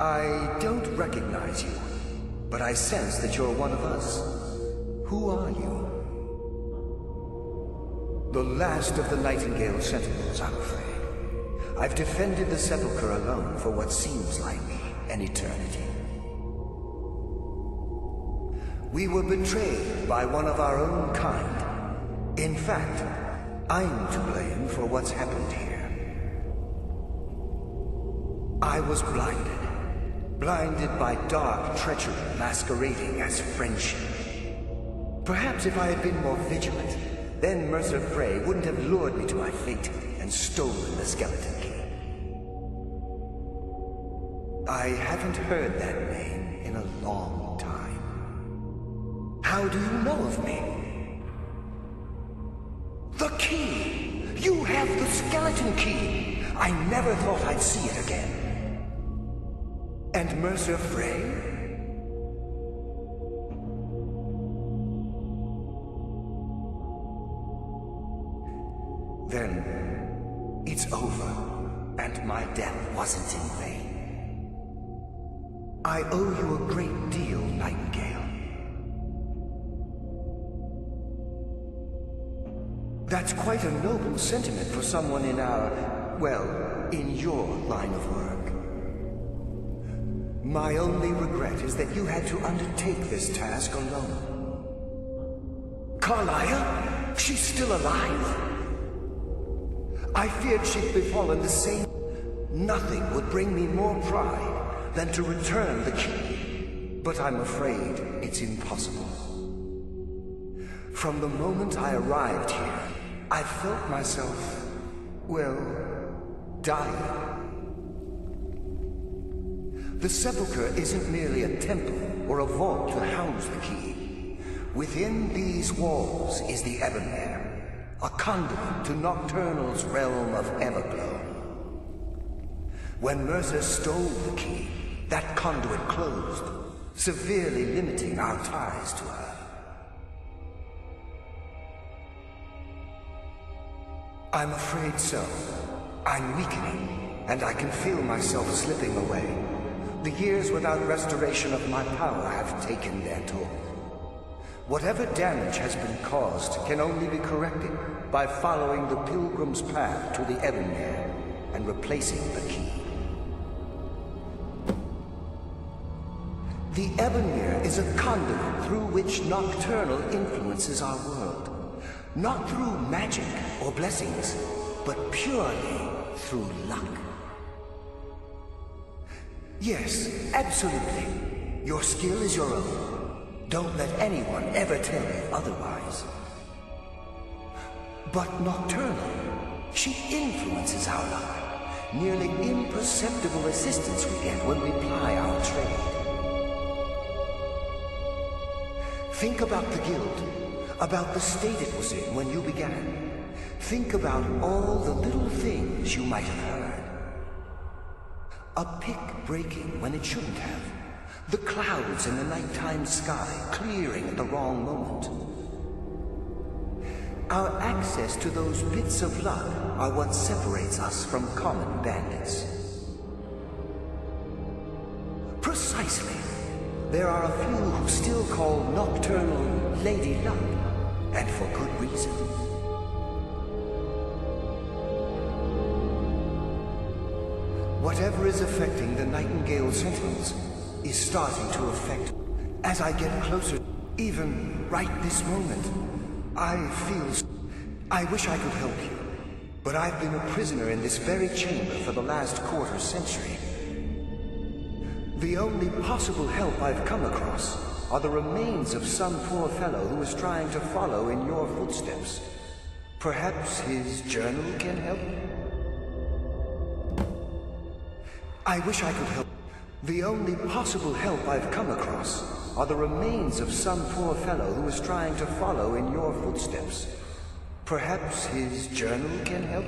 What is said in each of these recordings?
I don't recognize you, but I sense that you're one of us. Who are you? The last of the Nightingale Sentinels, I'm afraid. I've defended the Sepulchre alone for what seems like an eternity. We were betrayed by one of our own kind. In fact, I'm to blame for what's happened here. I was blinded by dark treachery masquerading as friendship. Perhaps if I had been more vigilant, then Mercer Frey wouldn't have lured me to my fate and stolen the skeleton key. I haven't heard that name in a long time. How do you know of me? The key! You have the skeleton key! I never thought I'd see it again. And Mercer Frey? Then it's over, and my death wasn't in vain. I owe you a great deal, Nightingale. That's quite a noble sentiment for someone in our, well, in your line of work. My only regret is that you had to undertake this task alone. Carlia? She's still alive? I feared she'd befallen the same. Nothing would bring me more pride than to return the key. But I'm afraid it's impossible. From the moment I arrived here, I felt myself, well, dying. The Sepulchre isn't merely a temple or a vault to house the key. Within these walls is the Ebonmere, a conduit to Nocturnal's realm of Everglow. When Mercer stole the key, that conduit closed, severely limiting our ties to her. I'm afraid so. I'm weakening, and I can feel myself slipping away. The years without restoration of my power have taken their toll. Whatever damage has been caused can only be corrected by following the pilgrim's path to the Ebonmere and replacing the key. The Ebonmere is a conduit through which Nocturnal influences our world. Not through magic or blessings, but purely through luck. Yes, absolutely. Your skill is your own. Don't let anyone ever tell you otherwise. But Nocturnal, she influences our luck. Nearly imperceptible assistance we get when we ply our trade. Think about the guild, about the state it was in when you began. Think about all the little things you might have heard. A pick breaking when it shouldn't have. The clouds in the nighttime sky clearing at the wrong moment. Our access to those bits of luck are what separates us from common bandits. Precisely. There are a few who still call Nocturnal Lady Luck, and for good reason. Whatever is affecting the Nightingale Sentinels is starting to affect. As I get closer, even right this moment, I wish I could help you. But I've been a prisoner in this very chamber for the last quarter century. The only possible help I've come across are the remains of some poor fellow who is trying to follow in your footsteps. Perhaps his journal can help? I wish I could help. The only possible help I've come across are the remains of some poor fellow who is trying to follow in your footsteps. Perhaps his journal can help?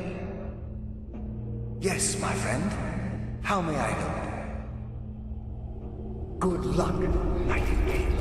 Yes, my friend. How may I help? Good luck, Nightingale.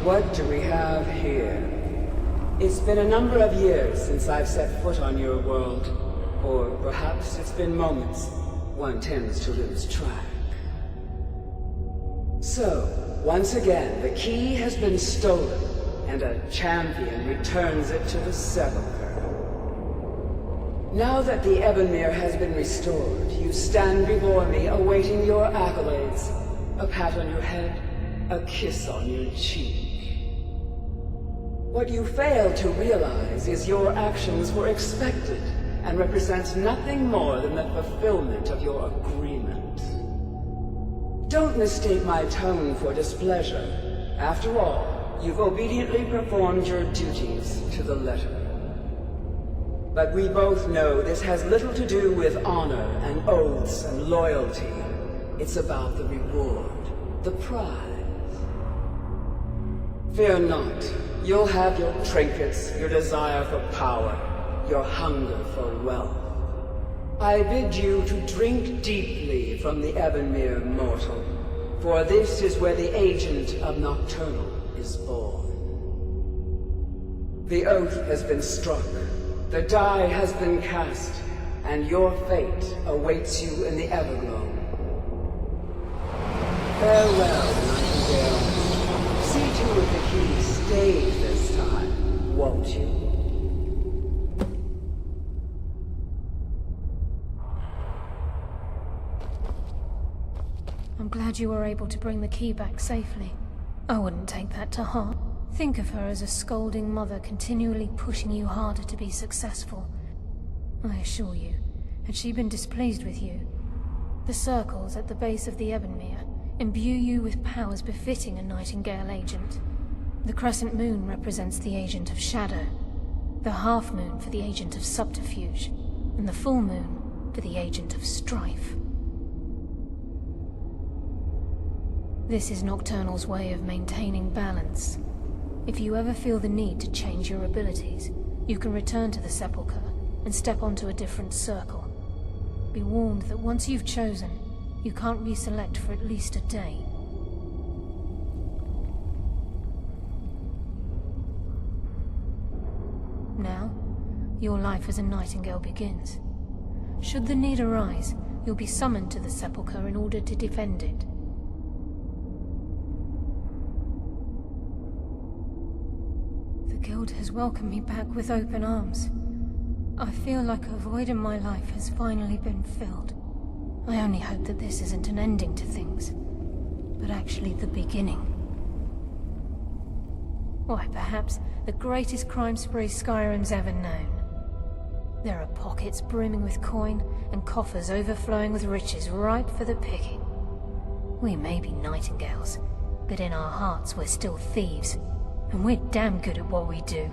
What do we have here? It's been a number of years since I've set foot on your world. Or perhaps it's been moments. One tends to lose track. So, once again, the key has been stolen, and a champion returns it to the sepulchre. Now that the Ebonmere has been restored, you stand before me awaiting your accolades. A pat on your head, a kiss on your cheek. What you fail to realize is your actions were expected and represent nothing more than the fulfillment of your agreement. Don't mistake my tone for displeasure. After all, you've obediently performed your duties to the letter. But we both know this has little to do with honor and oaths and loyalty. It's about the reward, the prize. Fear not. You'll have your trinkets, your desire for power, your hunger for wealth. I bid you to drink deeply from the Ebonmere mortal, for this is where the agent of Nocturnal is born. The oath has been struck, the die has been cast, and your fate awaits you in the Everglow. Farewell, Nightingale. See to it the key stays this time, won't you? I'm glad you were able to bring the key back safely. I wouldn't take that to heart. Think of her as a scolding mother continually pushing you harder to be successful. I assure you, had she been displeased with you, the circles at the base of the Ebonmere imbue you with powers befitting a Nightingale agent. The crescent moon represents the agent of shadow, the half moon for the agent of subterfuge, and the full moon for the agent of strife. This is Nocturnal's way of maintaining balance. If you ever feel the need to change your abilities, you can return to the sepulchre and step onto a different circle. Be warned that once you've chosen, you can't reselect for at least a day. Now, your life as a Nightingale begins. Should the need arise, you'll be summoned to the sepulchre in order to defend it. The Guild has welcomed me back with open arms. I feel like a void in my life has finally been filled. I only hope that this isn't an ending to things, but actually the beginning. Why, perhaps the greatest crime spree Skyrim's ever known. There are pockets brimming with coin, and coffers overflowing with riches ripe for the picking. We may be Nightingales, but in our hearts we're still thieves, and we're damn good at what we do.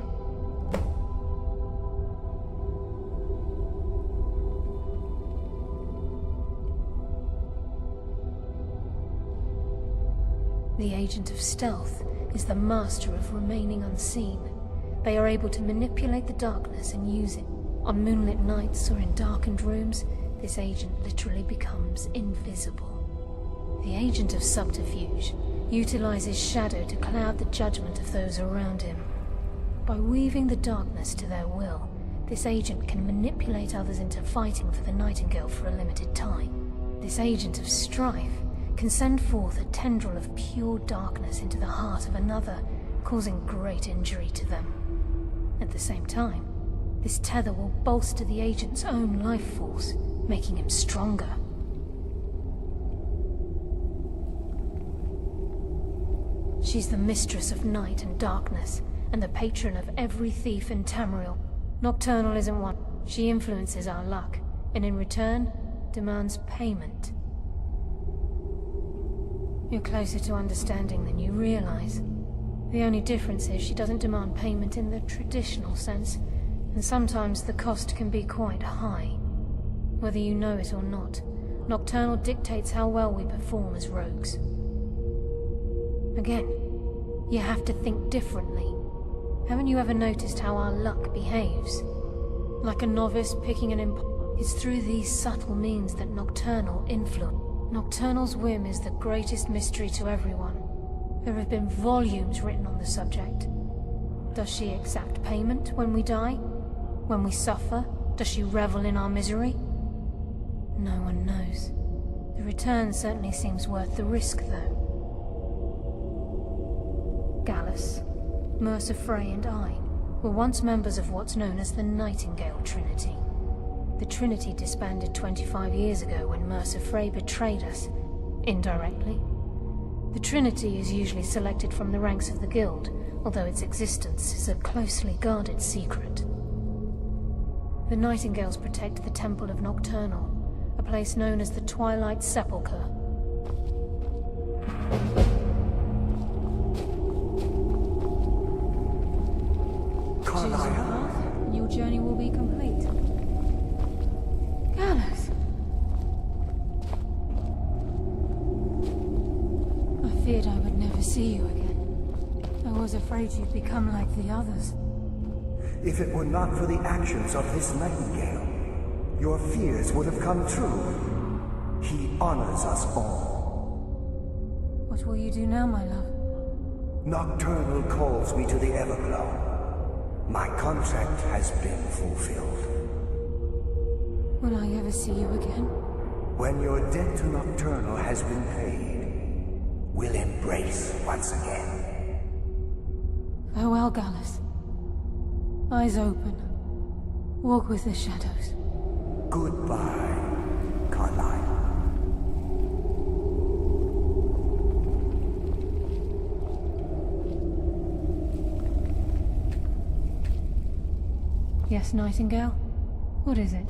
The Agent of Stealth is the master of remaining unseen. They are able to manipulate the darkness and use it. On moonlit nights or in darkened rooms, this agent literally becomes invisible. The Agent of Subterfuge utilizes shadow to cloud the judgment of those around him. By weaving the darkness to their will, this agent can manipulate others into fighting for the Nightingale for a limited time. This agent of strife can send forth a tendril of pure darkness into the heart of another, causing great injury to them. At the same time, this tether will bolster the agent's own life force, making him stronger. She's the mistress of night and darkness, and the patron of every thief in Tamriel. Nocturnal isn't one. She influences our luck, and in return, demands payment. You're closer to understanding than you realize. The only difference is she doesn't demand payment in the traditional sense, and sometimes the cost can be quite high. Whether you know it or not, Nocturnal dictates how well we perform as rogues. Again, you have to think differently. Haven't you ever noticed how our luck behaves? Like a novice picking an It's through these subtle means that Nocturnal influence. Nocturnal's whim is the greatest mystery to everyone. There have been volumes written on the subject. Does she exact payment when we die? When we suffer? Does she revel in our misery? No one knows. The return certainly seems worth the risk, though. Gallus, Mercer Frey and I were once members of what's known as the Nightingale Trinity. The Trinity disbanded 25 years ago when Mercer Frey betrayed us, indirectly. The Trinity is usually selected from the ranks of the Guild, although its existence is a closely guarded secret. The Nightingales protect the Temple of Nocturnal, a place known as the Twilight Sepulchre. Choose a path, and your journey will be complete. Gallus! I feared I would never see you again. I was afraid you'd become like the others. If it were not for the actions of this Nightingale, your fears would have come true. He honors us all. What will you do now, my love? Nocturnal calls me to the Everglow. My contract has been fulfilled. Will I ever see you again? When your debt to Nocturnal has been paid, we'll embrace once again. Farewell, Gallus. Eyes open. Walk with the shadows. Goodbye, Carlyle. Yes, Nightingale? What is it?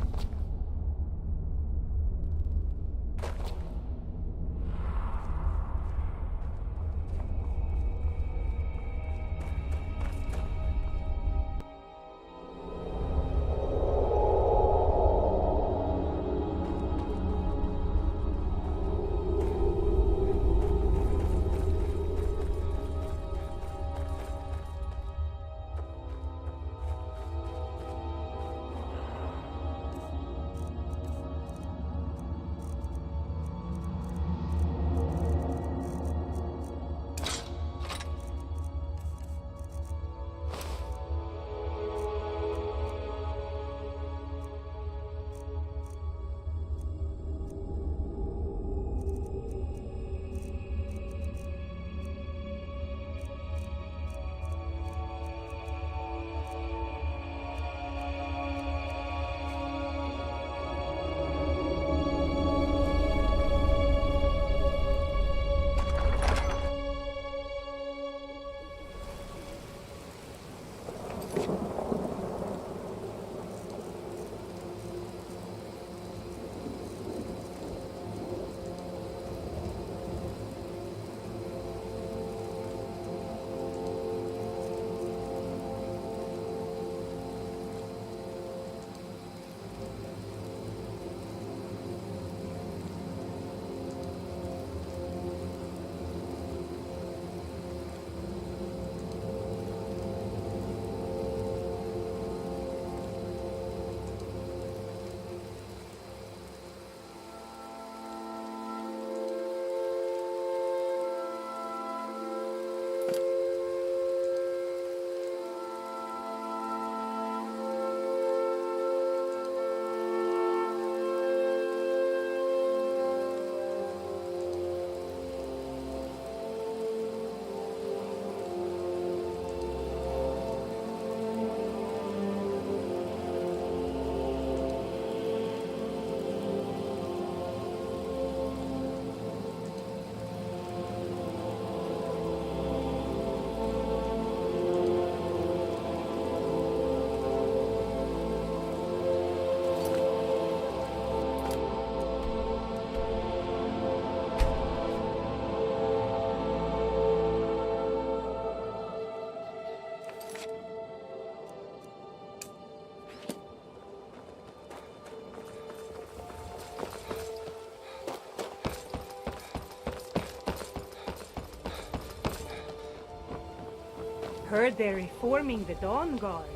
Heard they're reforming the Dawn Guard.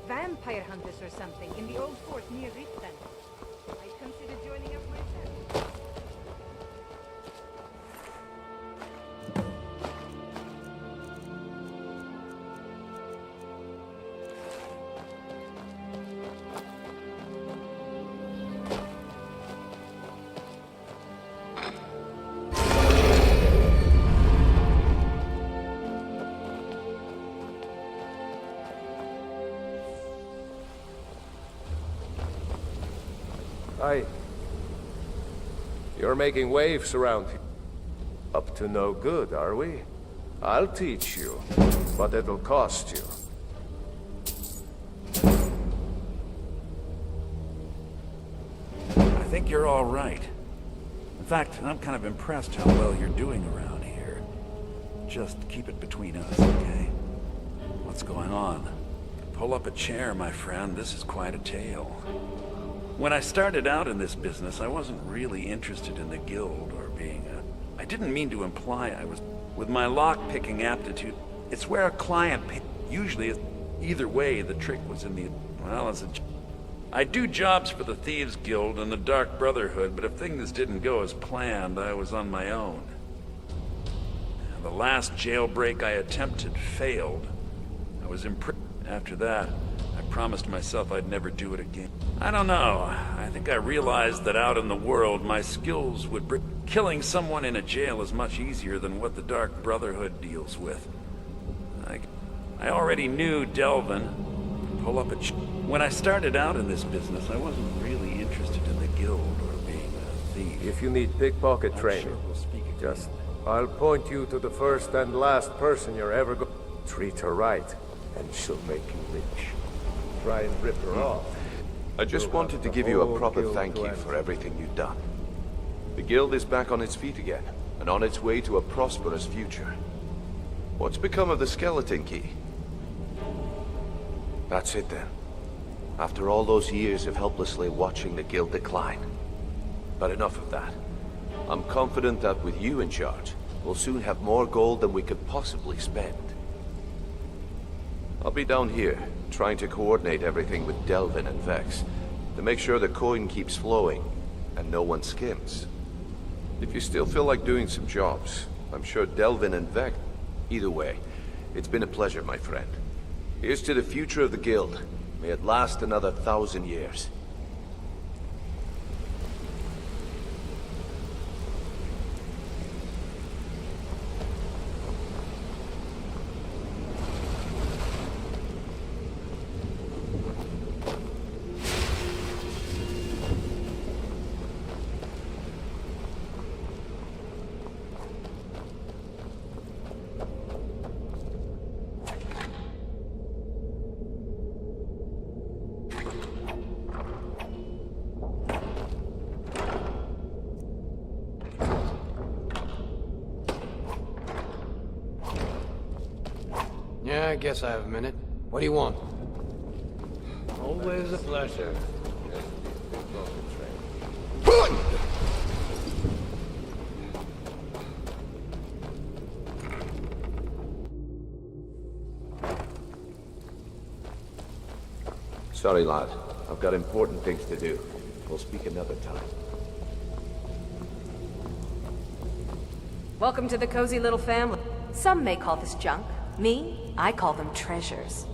Vampire hunters or something in the old fort near Ritten. I'd consider joining up myself. Hi. You're making waves around here. Up to no good, are we? I'll teach you, but it'll cost you. I think you're all right. In fact, I'm kind of impressed how well you're doing around here. Just keep it between us, okay? What's going on? Pull up a chair, my friend. This is quite a tale. When I started out in this business, I wasn't really interested in the guild or being a... I didn't mean to imply I was... With my lock-picking aptitude, it's where a client... Usually, either way, the trick was in the... Well, I do jobs for the Thieves Guild and the Dark Brotherhood, but if things didn't go as planned, I was on my own. The last jailbreak I attempted failed. I was imprisoned. After that, I promised myself I'd never do it again. I don't know. I think I realized that out in the world, my skills would bring... Killing someone in a jail is much easier than what the Dark Brotherhood deals with. I already knew Delvin. Pull up a... When I started out in this business, I wasn't really interested in the guild or being a thief. If you need pickpocket training, sure we'll speak again. just... I'll point you to the first and last person you're ever going... Treat her right, and she'll make you rich. Try and rip her off. I just wanted to give you a proper thank you for everything you've done. The guild is back on its feet again, and on its way to a prosperous future. What's become of the skeleton key? That's it then. After all those years of helplessly watching the guild decline. But enough of that. I'm confident that with you in charge, we'll soon have more gold than we could possibly spend. I'll be down here, trying to coordinate everything with Delvin and Vex, to make sure the coin keeps flowing, and no one skims. If you still feel like doing some jobs, I'm sure Delvin and Vex... Either way, it's been a pleasure, my friend. Here's to the future of the guild. May it last another 1,000 years. Yeah, I guess I have a minute. What do you want? Always a pleasure. Sorry, lad. I've got important things to do. We'll speak another time. Welcome to the cozy little family. Some may call this junk. Me, I call them treasures.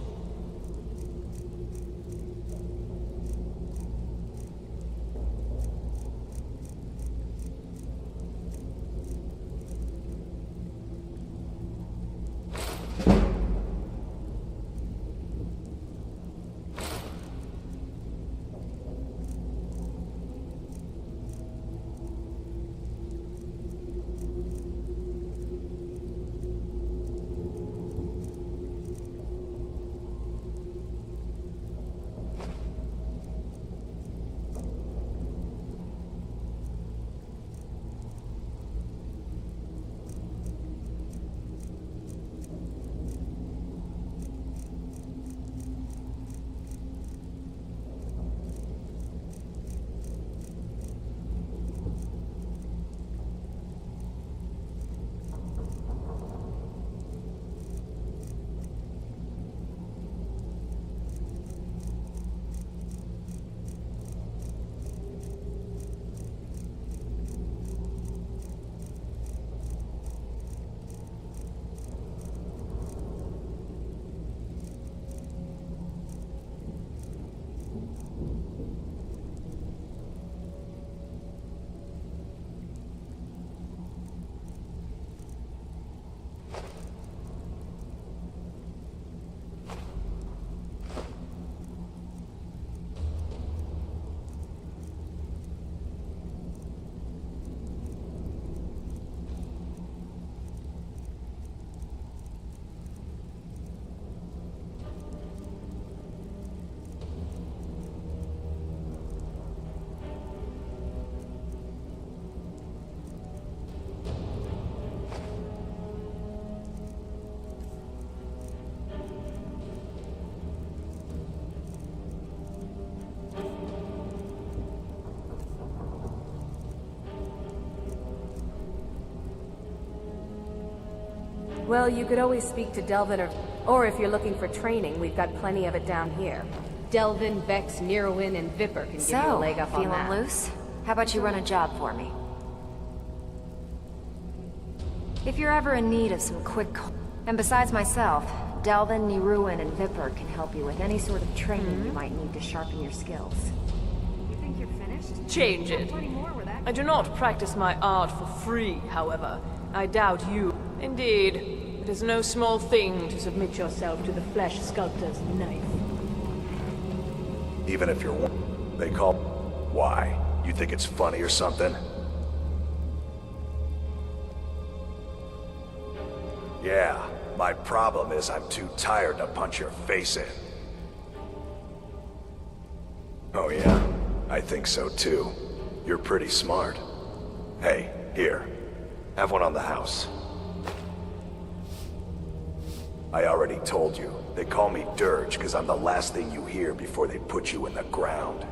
Well, you could always speak to Delvin or if you're looking for training, we've got plenty of it down here. Delvin, Vex, Neruin, and Viper can give you a leg up on that. Feeling loose? How about you run a job for me? If you're ever in need of some quick... And besides myself, Delvin, Neruin, and Viper can help you with any sort of training you might need to sharpen your skills. You think you're finished? Change it. Plenty more where that I do not practice my art for free, however. I doubt you. Indeed, it is no small thing to submit yourself to the flesh sculptor's knife. Even if you're they call... Why? You think it's funny or something? Yeah, my problem is I'm too tired to punch your face in. Oh yeah, I think so too. You're pretty smart. Hey, here. Have one on the house. I already told you. They call me Dirge because I'm the last thing you hear before they put you in the ground.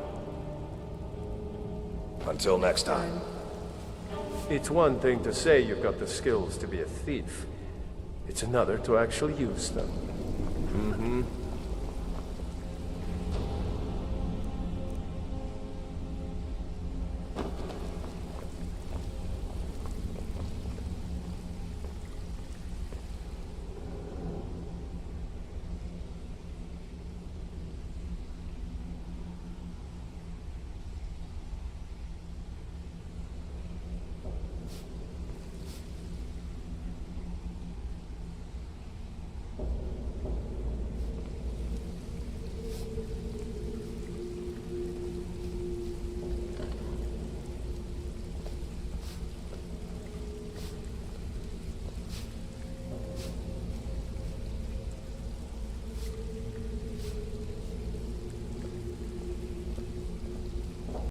Until next time. It's one thing to say you've got the skills to be a thief. It's another to actually use them.